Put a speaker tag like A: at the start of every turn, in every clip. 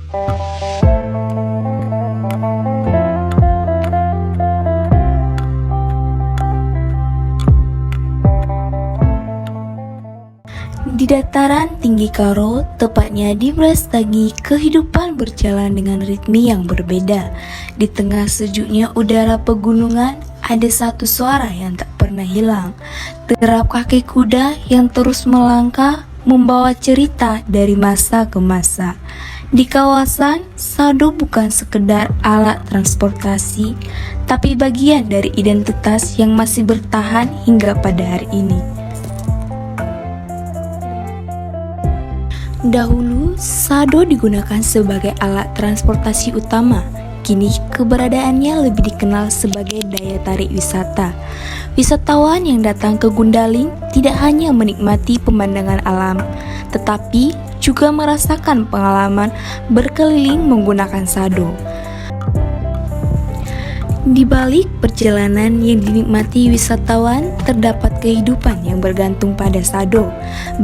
A: Di dataran tinggi Karo, tepatnya di Brastagi, kehidupan berjalan dengan ritme yang berbeda. Di tengah sejuknya udara pegunungan, ada satu suara yang tak pernah hilang. Derap kaki kuda yang terus melangkah, membawa cerita dari masa ke masa. Di kawasan, Sado bukan sekedar alat transportasi, tapi bagian dari identitas yang masih bertahan hingga pada hari ini. Dahulu, Sado digunakan sebagai alat transportasi utama. Kini keberadaannya lebih dikenal sebagai daya tarik wisata. Wisatawan yang datang ke Gundaling tidak hanya menikmati pemandangan alam, tetapi juga merasakan pengalaman berkeliling menggunakan Sado. Di balik perjalanan yang dinikmati wisatawan, terdapat kehidupan yang bergantung pada Sado.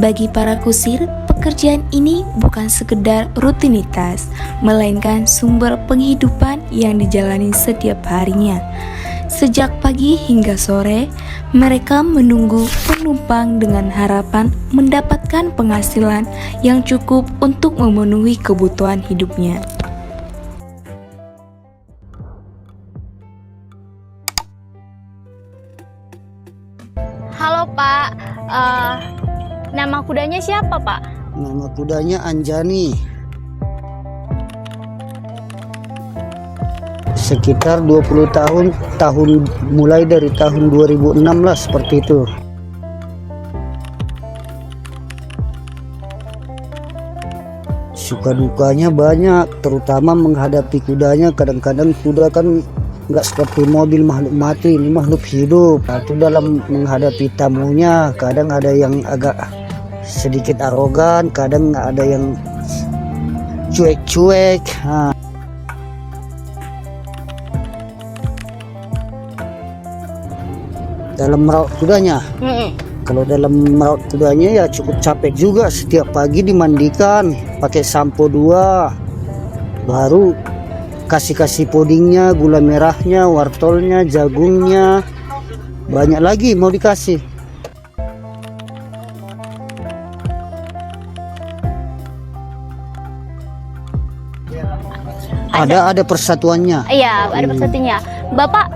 A: Bagi para kusir, pekerjaan ini bukan sekedar rutinitas, melainkan sumber penghidupan yang dijalani setiap harinya. Sejak pagi hingga sore, mereka menunggu penumpang dengan harapan mendapatkan penghasilan yang cukup untuk memenuhi kebutuhan hidupnya.
B: Halo Pak, nama kudanya siapa Pak?
C: Nama kudanya Anjani. Sekitar 20 tahun mulai dari tahun 2006 lah seperti itu. Suka dukanya banyak, terutama menghadapi kudanya. Kadang-kadang kuda kan nggak seperti mobil makhluk mati, ini makhluk hidup. Nah, itu dalam menghadapi tamunya, kadang ada yang agak sedikit arogan, kadang ada yang cuek-cuek. Nah, dalam merawat kudanya, kalau dalam merawat kudanya ya cukup capek juga. Setiap pagi dimandikan, pakai sampo 2, baru kasih pudingnya, gula merahnya, wortelnya, jagungnya, banyak lagi mau dikasih. Ada persatuannya.
B: Iya, ada persatunya. Bapak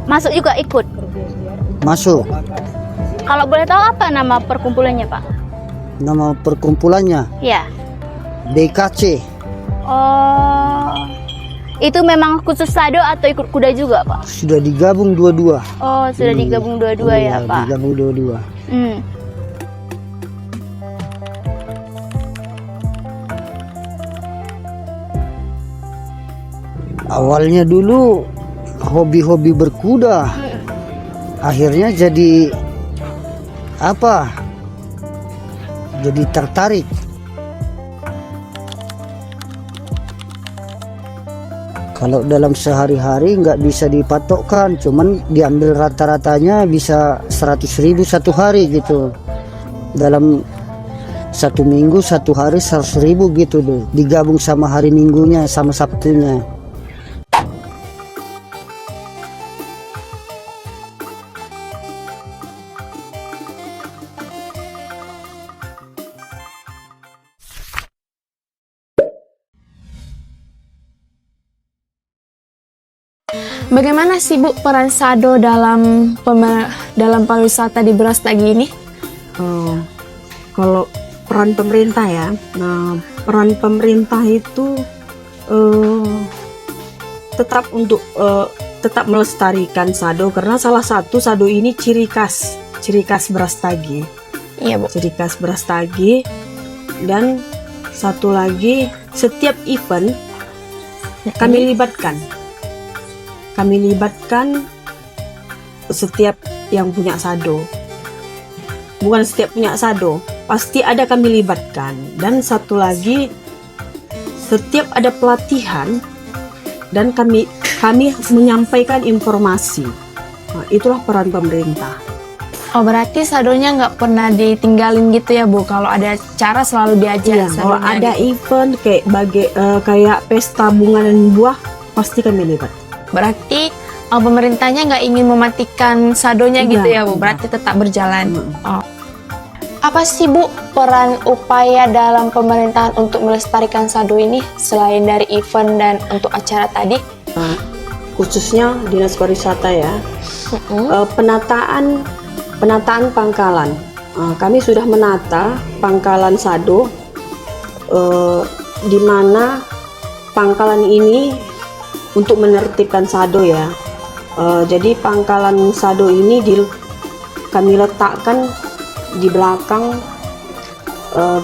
B: masuk juga ikut?
C: Masuk.
B: Kalau boleh tahu apa nama perkumpulannya Pak?
C: Nama perkumpulannya
B: Iya.
C: BKC.
B: Oh, itu memang khusus Sado atau ikut kuda juga Pak?
C: Sudah digabung dua-dua.
B: Oh, sudah digabung dua-dua ya Pak?
C: Digabung dua-dua. Awalnya dulu hobi-hobi berkuda, akhirnya jadi apa? Jadi tertarik. Kalau dalam sehari-hari nggak bisa dipatokkan, cuman diambil rata-ratanya bisa 100.000 satu hari gitu. Dalam satu minggu, satu hari 100.000 gitu deh. Digabung sama hari minggunya, sama Sabtunya.
D: Bagaimana sih Bu peran Sado dalam pariwisata di Brastagi ini?
E: Kalau peran pemerintah ya, nah peran pemerintah itu tetap melestarikan Sado, karena salah satu Sado ini ciri khas Brastagi.
D: Iya Bu.
E: Ciri khas Brastagi. Dan satu lagi, setiap event kami libatkan setiap yang punya Sado. Bukan setiap punya Sado, pasti ada kami libatkan. Dan satu lagi, setiap ada pelatihan dan kami menyampaikan informasi. Nah, itulah peran pemerintah.
D: Oh, berarti sadonya nggak pernah ditinggalin gitu ya Bu? Kalau ada acara selalu diajak
E: Iya, kalau
D: sadonya
E: ada
D: gitu.
E: event kayak pesta bunga dan buah, pasti kami libat.
D: Berarti pemerintahnya nggak ingin mematikan sadonya gitu
E: Enggak,
D: ya Bu?
E: enggak.
D: Berarti tetap berjalan.
E: Mm.
D: Oh. Apa sih Bu peran upaya dalam pemerintahan untuk melestarikan sado ini selain dari event dan untuk acara tadi?
E: Khususnya Dinas Pariwisata ya. Penataan pangkalan. Kami sudah menata pangkalan sado, di mana pangkalan ini untuk menertibkan sado ya. Jadi pangkalan sado ini kami letakkan di belakang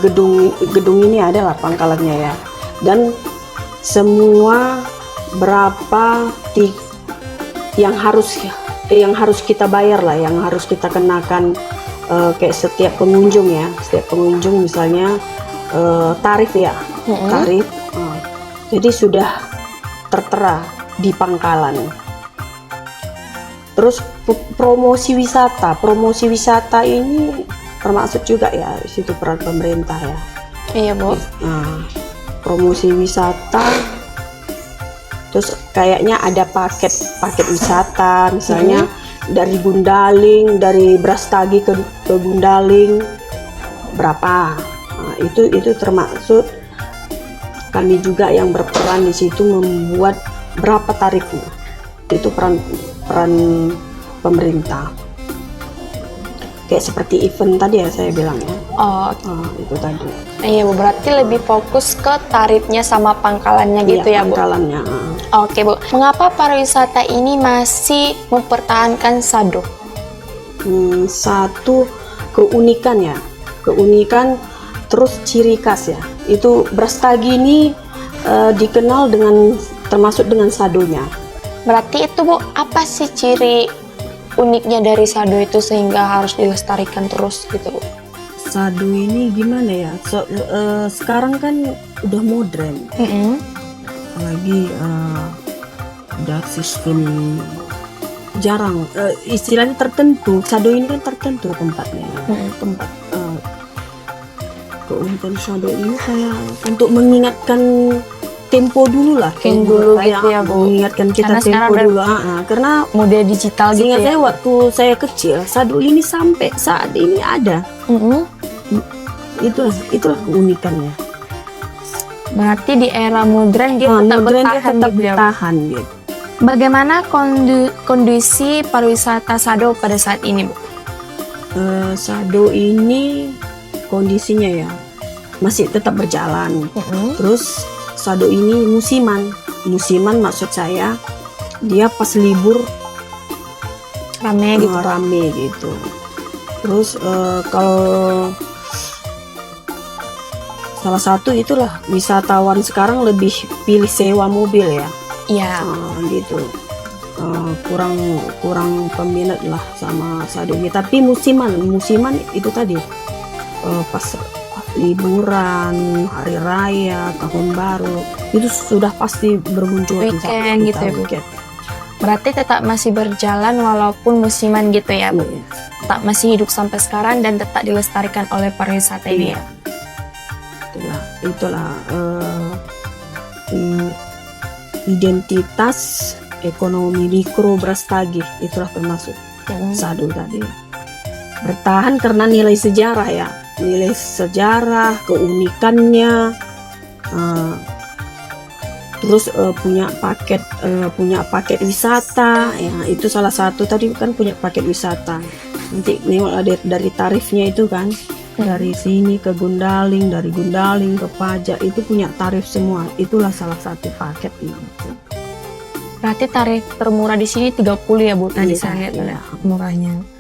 E: gedung ini adalah pangkalannya ya. Dan semua berapa yang harus kita bayar lah, yang harus kita kenakan kayak setiap pengunjung ya, setiap pengunjung misalnya tarif ya, tarif. Jadi sudah tertera di pangkalan. Terus promosi wisata ini termasuk juga ya, situ peran pemerintah ya.
D: Iya Bu.
E: Promosi wisata. Terus kayaknya ada paket wisata, misalnya dari Gundaling, dari Brastagi ke Gundaling berapa? Itu termasuk kami juga yang berperan di situ membuat berapa tarifnya. Itu peran pemerintah. Kayak seperti event tadi ya saya bilang ya.
D: Oh,
E: Itu tadi.
D: iya Bu. Berarti lebih fokus ke tarifnya sama pangkalannya gitu ya Bu?
E: Pangkalannya.
D: Oke Bu. Mengapa pariwisata ini masih mempertahankan sado?
E: Satu keunikan ya, terus ciri khas ya. Itu Brastagi ini dikenal termasuk dengan sadonya.
D: Berarti itu Bu, apa sih ciri uniknya dari sado itu sehingga harus dilestarikan terus gitu Bu?
E: Sado ini gimana ya? Sekarang kan udah modern, apalagi udah sistem jarang, istilahnya tertentu. Sado ini kan tertentu tempatnya, tempat. Keunikan sado ini saya untuk mengingatkan tempo dulu lah,
D: Tempo dulu gitu ya, Bu.
E: mengingatkan kita
D: Karena sekarang
E: tempo
D: udah
E: dulu. Karena
D: Model digital gitu
E: seingat
D: ya?
E: saya waktu saya kecil, sado ini sampai saat ini ada. Itulah keunikannya.
D: Berarti di era modern dia tetap
E: Modern dia
D: bertahan
E: tetap
D: gitu ya?
E: bertahan gitu.
D: Bagaimana kondisi pariwisata sado pada saat ini Bu?
E: Sado ini kondisinya ya masih tetap berjalan. Terus sado ini musiman maksud saya dia pas libur
D: Rame gitu?
E: rame gitu. Terus kalau salah satu itulah wisatawan sekarang lebih pilih sewa mobil ya.
D: Iya.
E: Gitu. Kurang peminat lah sama sado ini. Tapi musiman itu tadi pas liburan, hari raya, tahun baru itu sudah pasti bermunculan.
D: Weekend gitu ya, Bu?
E: Weekend.
D: Berarti tetap masih berjalan walaupun musiman gitu ya Bu?
E: Iya.
D: Tetap masih hidup sampai sekarang dan tetap dilestarikan oleh pariwisata ini ya?
E: Itulah identitas ekonomi mikro Brastagi, itulah termasuk sado tadi. Bertahan karena nilai sejarah, keunikannya, terus punya paket wisata, ya itu salah satu tadi kan punya paket wisata. Nanti nengok dari tarifnya itu kan, dari sini ke Gundaling, dari Gundaling ke Pajak itu punya tarif semua. Itulah salah satu paket ini.
D: Berarti tarif termurah di sini 30 ya Bu? Tadi
E: Iya,
D: saya lihat
E: iya.
D: murahnya.